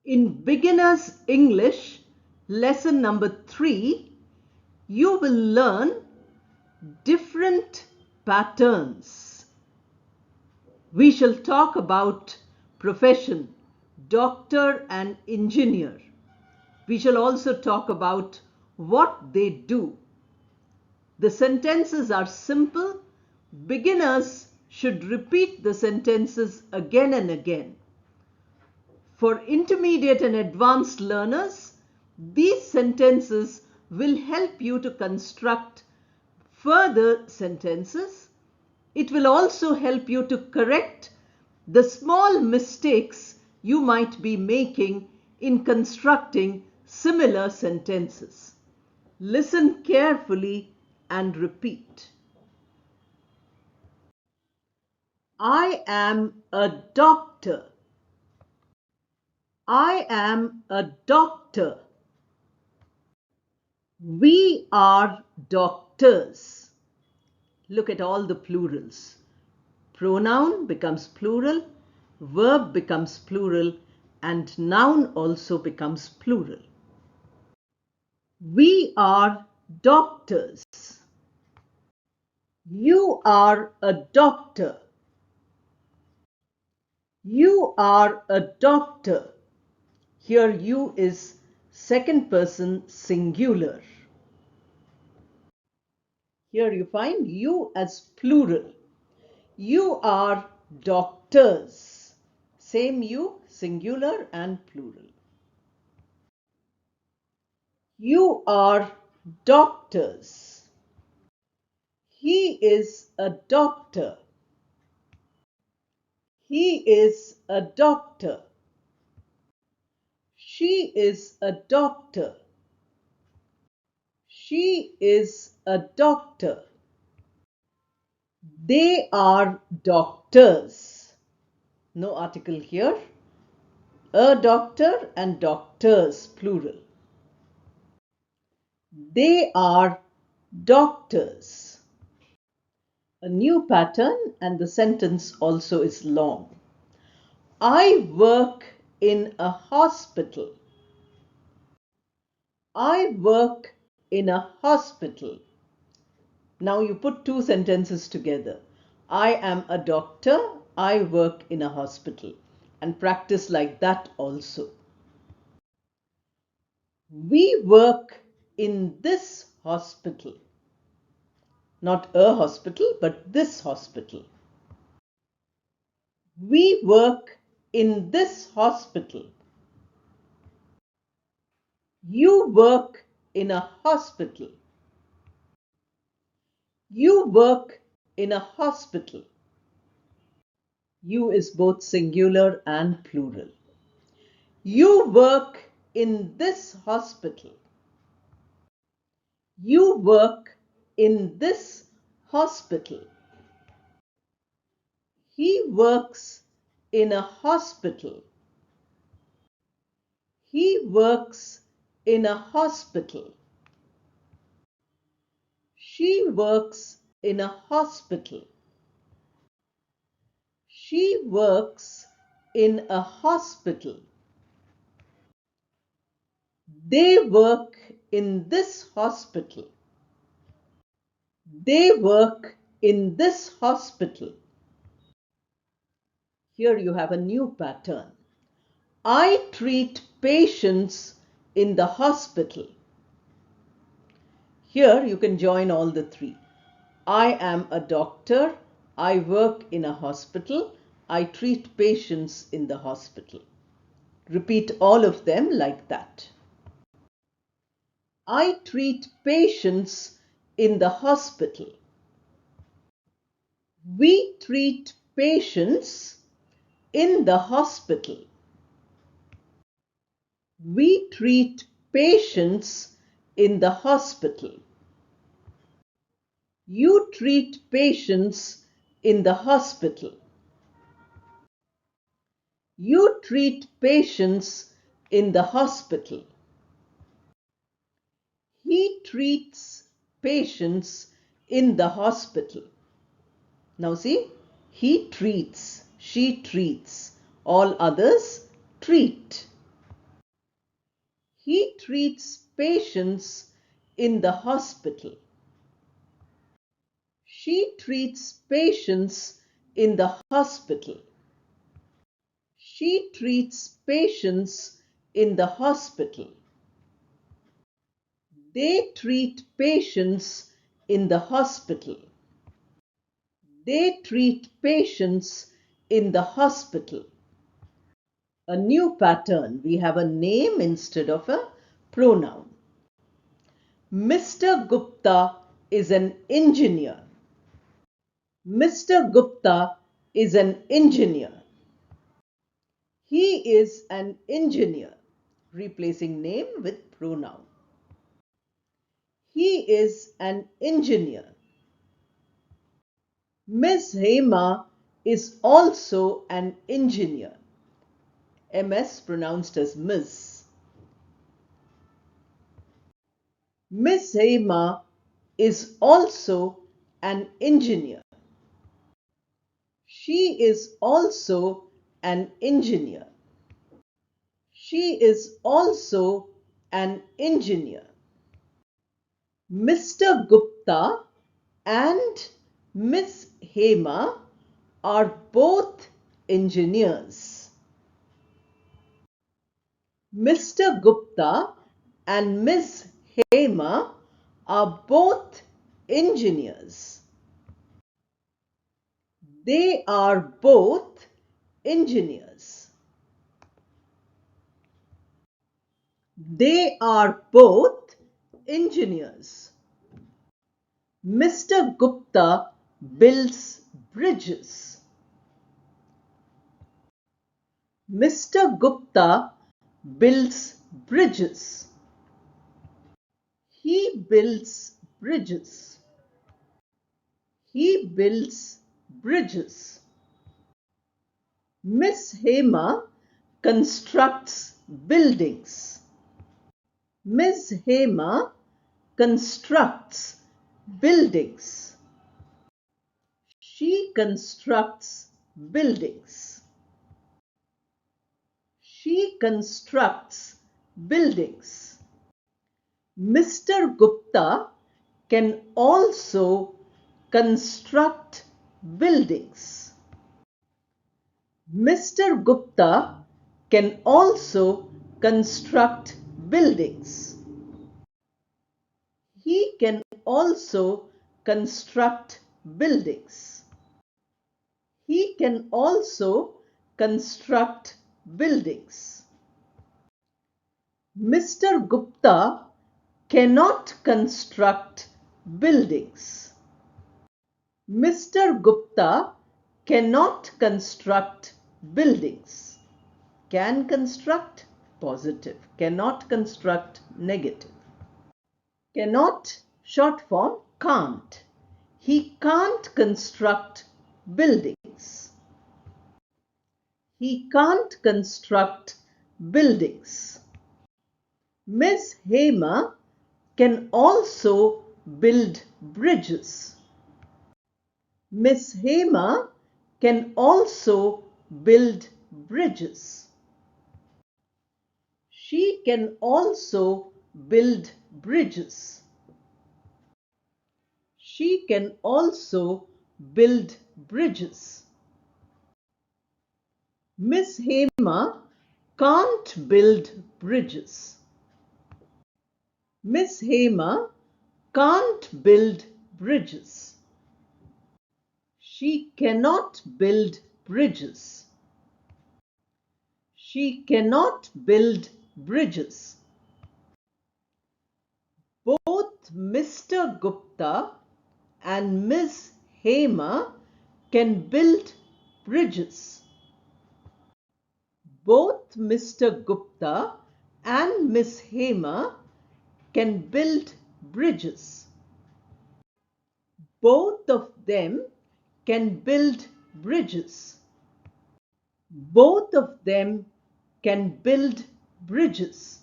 In Beginner's English, lesson number 3, you will learn different patterns. We shall talk about profession, doctor and engineer. We shall also talk about what they do. The sentences are simple. Beginners should repeat the sentences again and again. For intermediate and advanced learners, these sentences will help you to construct further sentences. It will also help you to correct the small mistakes you might be making in constructing similar sentences. Listen carefully and repeat. I am a doctor. I am a doctor. We are doctors. Look at all the plurals. Pronoun becomes plural, verb becomes plural, and noun also becomes plural. We are doctors. You are a doctor. You are a doctor. Here you is second person singular. Here you find you as plural. You are doctors. Same you, singular and plural. You are doctors. He is a doctor. He is a doctor. She is a doctor. She is a doctor. They are doctors. No article here. A doctor and doctors, plural. They are doctors. A new pattern, and the sentence also is long. I work in a hospital. I work in a hospital. Now you put two sentences together. I am a doctor. I work in a hospital. And practice like that also. We work in this hospital. Not a hospital, but this hospital. We work in this hospital. You work in a hospital. You work in a hospital. You is both singular and plural. You work in this hospital. You work in this hospital. He works in a hospital. He works in a hospital. She works in a hospital. She works in a hospital. They work in this hospital. They work in this hospital. Here you have a new pattern. I treat patients in the hospital. Here you can join all the three. I am a doctor. I work in a hospital. I treat patients in the hospital. Repeat all of them like that. I treat patients in the hospital. We treat patients in the hospital. We treat patients in the hospital. You treat patients in the hospital. You treat patients in the hospital. He treats patients in the hospital. Now see, he treats, she treats, all others treat. He treats patients in the hospital. She treats patients in the hospital. She treats patients in the hospital. They treat patients in the hospital. They treat patients in the hospital. A new pattern. We have a name instead of a pronoun. Mr. Gupta is an engineer. Mr. Gupta is an engineer. He is an engineer. Replacing name with pronoun. He is an engineer. Miss Hema is also an engineer. MS pronounced as Miss. Miss Hema is also an engineer. She is also an engineer. She is also an engineer. Mr. Gupta and Miss Hema are both engineers. Mr. Gupta and Miss Hema are both engineers. They are both engineers. They are both engineers. Mr. Gupta builds bridges. Mr. Gupta builds bridges. He builds bridges. He builds bridges. Miss Hema constructs buildings. Miss Hema constructs buildings. She constructs buildings. She constructs buildings. Mr. Gupta can also construct buildings. Mr. Gupta can also construct buildings. He can also construct buildings. He can also construct buildings. Mr. Gupta cannot construct buildings. Mr. Gupta cannot construct buildings. Can construct, positive. Cannot construct, negative. Cannot, short form, can't. He can't construct buildings. He can't construct buildings. Miss Hema can also build bridges. Miss Hema can also build bridges. She can also build bridges. She can also build bridges. Miss Hema can't build bridges. Miss Hema can't build bridges. She cannot build bridges. She cannot build bridges. Both Mr. Gupta and Miss Hema can build bridges. Both Mr. Gupta and Miss Hema can build bridges. Both of them can build bridges. Both of them can build bridges.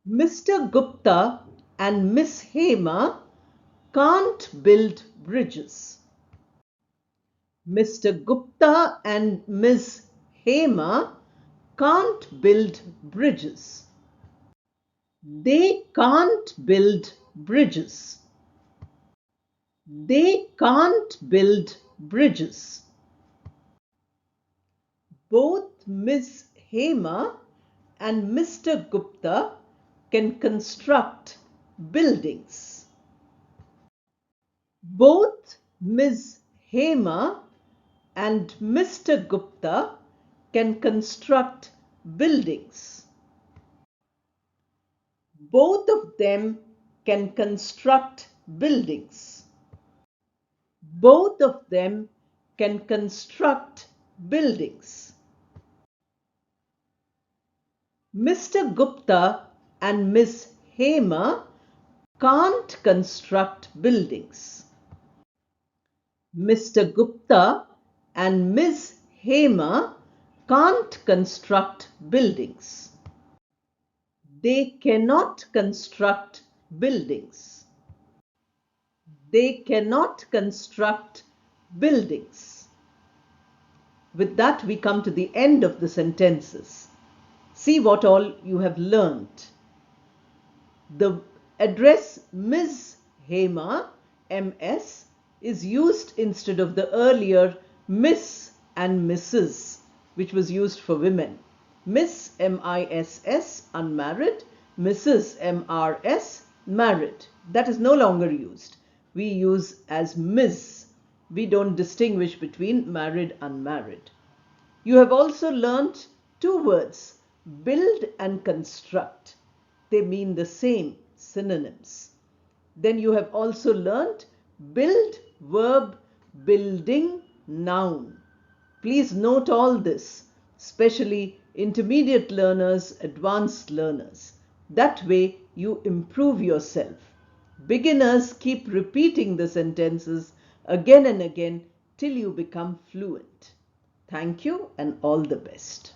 Mr. Gupta and Miss Hema can't build bridges. Mr. Gupta and Miss Hema can't build bridges. They can't build bridges. They can't build bridges. Both Miss Hema and Mr. Gupta can construct buildings. Both Ms. Hema and Mr. Gupta can construct buildings. Both of them can construct buildings. Both of them can construct buildings. Mr. Gupta and Ms. Hema can't construct buildings. Mr. Gupta and Ms. Hema can't construct buildings. They cannot construct buildings. They cannot construct buildings. With that, we come to the end of the sentences. See what all you have learnt. The address Ms. Hema, MS, is used instead of the earlier Miss and Mrs., which was used for women. Miss, MISS, unmarried, Mrs., MRS, married. That is no longer used. We use as Ms. We don't distinguish between married, unmarried. You have also learnt two words, build and construct. They mean the same, synonyms. Then you have also learnt build, verb, building, noun. Please note all this, especially intermediate learners, advanced learners. That way you improve yourself. Beginners keep repeating the sentences again and again till you become fluent. Thank you and all the best.